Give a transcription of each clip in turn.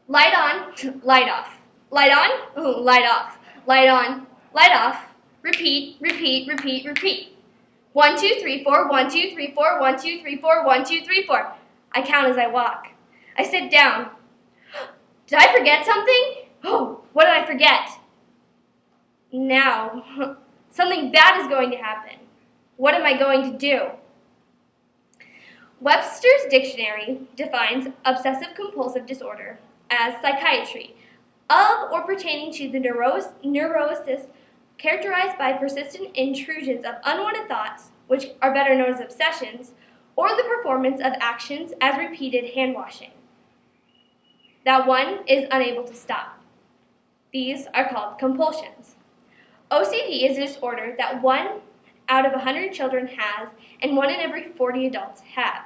Light on, light off. Light on, light off. Light on, light off. Repeat, repeat, repeat, repeat. 1, 2, 3, 4, 1, 2, 3, 4, 1, 2, 3, 4, 1, 2, 3, 4. I count as I walk. I sit down. Did I forget something? Oh, what did I forget? Now, something bad is going to happen. What am I going to do? Webster's Dictionary defines obsessive-compulsive disorder as psychiatry of or pertaining to the neurosis characterized by persistent intrusions of unwanted thoughts, which are better known as obsessions, or the performance of actions as repeated hand-washing that one is unable to stop. These are called compulsions. OCD is a disorder that 1 out of 100 children has and 1 in every 40 adults have.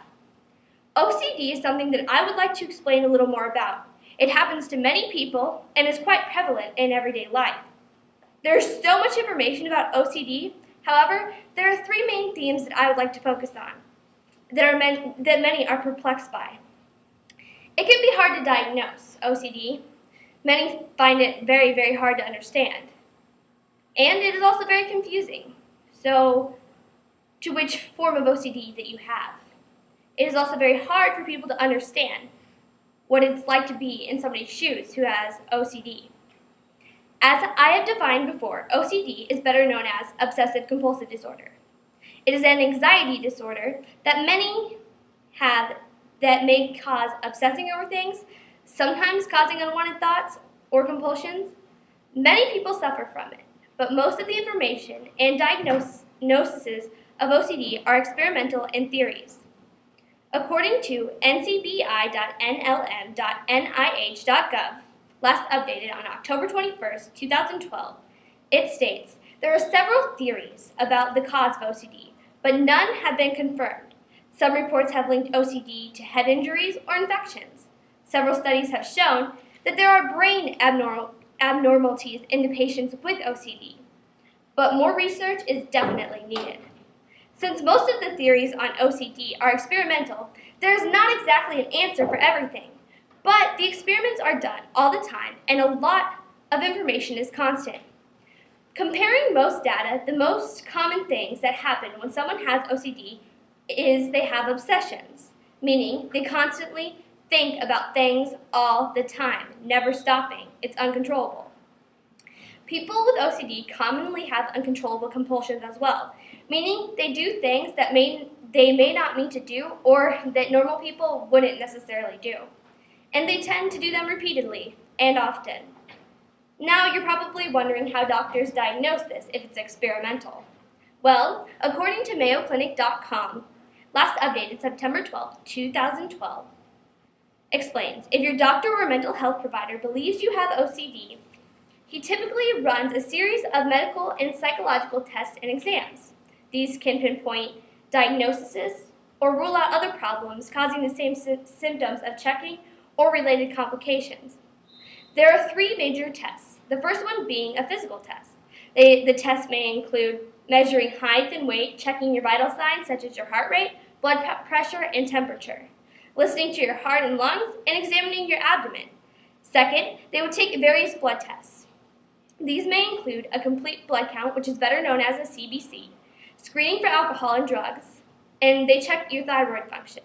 OCD is something that I would like to explain a little more about. It happens to many people and is quite prevalent in everyday life. There is so much information about OCD, however, there are 3 main themes that I would like to focus on that many are perplexed by. It can be hard to diagnose OCD. Many find it very, very hard to understand. And it is also very confusing. So, to which form of OCD that you have. It is also very hard for people to understand what it's like to be in somebody's shoes who has OCD. As I have defined before, OCD is better known as obsessive-compulsive disorder. It is an anxiety disorder that many have that may cause obsessing over things, sometimes causing unwanted thoughts or compulsions. Many people suffer from it, but most of the information and diagnoses of OCD are experimental and theories. According to ncbi.nlm.nih.gov, last updated on October 21st, 2012, it states, there are several theories about the cause of OCD, but none have been confirmed. Some reports have linked OCD to head injuries or infections. Several studies have shown that there are brain abnormalities in the patients with OCD, but more research is definitely needed. Since most of the theories on OCD are experimental, there is not exactly an answer for everything, but the experiments are done all the time and a lot of information is constant. Comparing most data, the most common things that happen when someone has OCD is they have obsessions, meaning they constantly think about things all the time, never stopping. It's uncontrollable. People with OCD commonly have uncontrollable compulsions as well, meaning they do things that they may not mean to do or that normal people wouldn't necessarily do. And they tend to do them repeatedly and often. Now you're probably wondering how doctors diagnose this if it's experimental. Well, according to MayoClinic.com, last updated September 12, 2012, explains, if your doctor or mental health provider believes you have OCD, he typically runs a series of medical and psychological tests and exams. These can pinpoint diagnoses or rule out other problems causing the same symptoms of checking or related complications. There are 3 major tests, the first one being a physical test. The test may include measuring height and weight, checking your vital signs such as your heart rate, blood pressure, and temperature, listening to your heart and lungs, and examining your abdomen. Second, they would take various blood tests. These may include a complete blood count, which is better known as a CBC, screening for alcohol and drugs, and they check your thyroid function.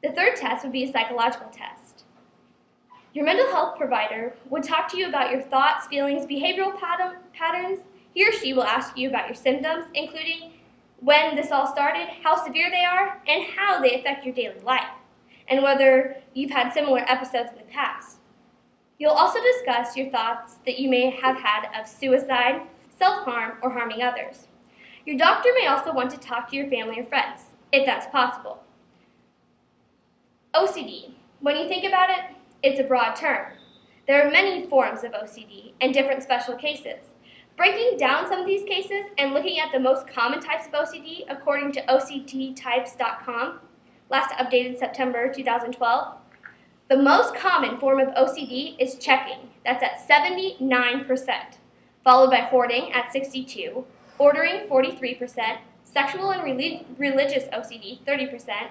The third test would be a psychological test. Your mental health provider would talk to you about your thoughts, feelings, behavioral patterns. He or she will ask you about your symptoms, including when this all started, how severe they are, and how they affect your daily life, and whether you've had similar episodes in the past. You'll also discuss your thoughts that you may have had of suicide, self-harm, or harming others. Your doctor may also want to talk to your family or friends, if that's possible. OCD. When you think about it, it's a broad term. There are many forms of OCD and different special cases. Breaking down some of these cases and looking at the most common types of OCD according to OCDtypes.com, last updated September 2012, the most common form of OCD is checking, that's at 79%, followed by hoarding at 62%, ordering 43%, sexual and religious OCD 30%,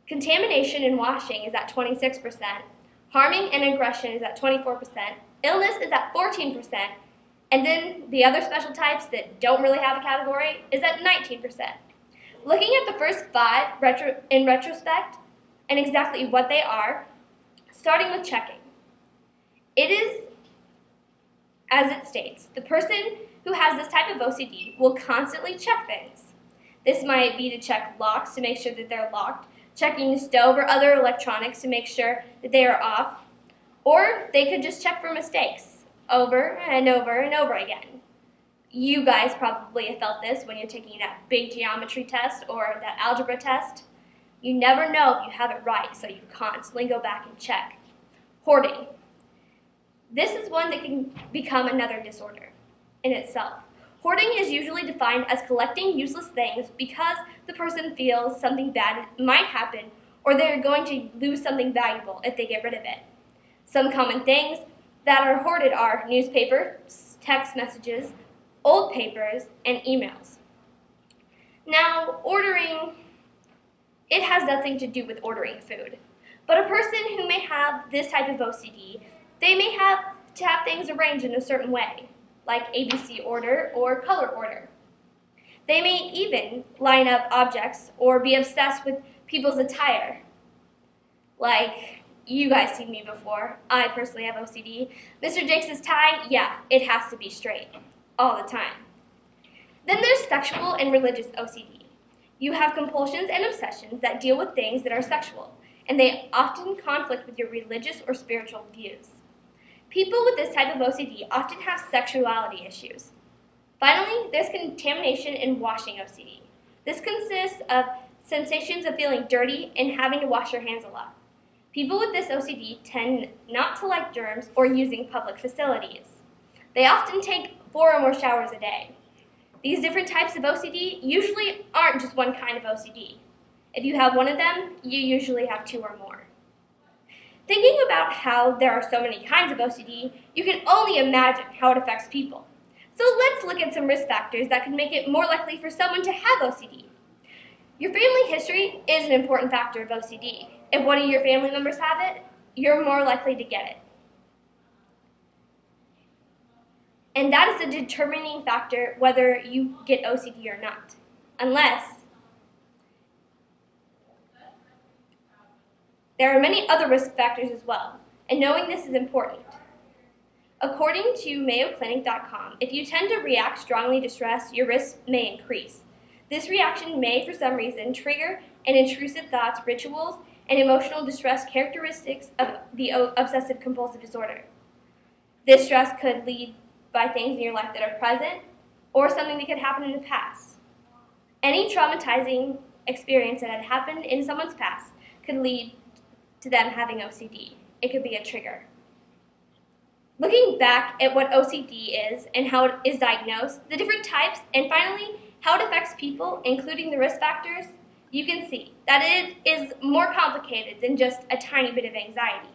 contamination and washing is at 26%, Harming and aggression is at 24%. Illness is at 14%. And then the other special types that don't really have a category is at 19%. Looking at the first five in retrospect and exactly what they are, starting with checking. It is, as it states, the person who has this type of OCD will constantly check things. This might be to check locks to make sure that they're locked, checking the stove or other electronics to make sure that they are off, or they could just check for mistakes over and over and over again. You guys probably have felt this when you're taking that big geometry test or that algebra test. You never know if you have it right, so you constantly go back and check. Hoarding. This is one that can become another disorder in itself. Hoarding is usually defined as collecting useless things because the person feels something bad might happen or they're going to lose something valuable if they get rid of it. Some common things that are hoarded are newspapers, text messages, old papers, and emails. Now, ordering, it has nothing to do with ordering food. But a person who may have this type of OCD, they may have to have things arranged in a certain way, like ABC order or color order. They may even line up objects or be obsessed with people's attire. Like, you guys seen me before. I personally have OCD. Mr. Jakes' tie, yeah, it has to be straight, all the time. Then there's sexual and religious OCD. You have compulsions and obsessions that deal with things that are sexual, and they often conflict with your religious or spiritual views. People with this type of OCD often have sexuality issues. Finally, there's contamination and washing OCD. This consists of sensations of feeling dirty and having to wash your hands a lot. People with this OCD tend not to like germs or using public facilities. They often take 4 or more showers a day. These different types of OCD usually aren't just one kind of OCD. If you have one of them, you usually have 2 or more. Thinking about how there are so many kinds of OCD, you can only imagine how it affects people. So let's look at some risk factors that could make it more likely for someone to have OCD. Your family history is an important factor of OCD. If one of your family members have it, you're more likely to get it. And that is a determining factor whether you get OCD or not, unless there are many other risk factors as well, and knowing this is important. According to MayoClinic.com, if you tend to react strongly to stress, your risk may increase. This reaction may, for some reason, trigger an intrusive thoughts, rituals, and emotional distress characteristics of the obsessive-compulsive disorder. This stress could lead by things in your life that are present or something that could happen in the past. Any traumatizing experience that had happened in someone's past could lead to them having OCD. It could be a trigger. Looking back at what OCD is and how it is diagnosed, the different types, and finally, how it affects people, including the risk factors, you can see that it is more complicated than just a tiny bit of anxiety.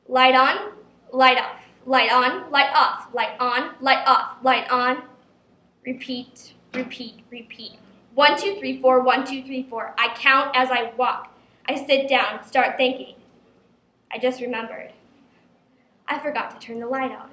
Light on, light off, light on, light off, light on, light off, light on. Repeat, repeat, repeat. 1, 2, 3, 4, 1, 2, 3, 4. I count as I walk. I sit down, start thinking. I just remembered. I forgot to turn the light on.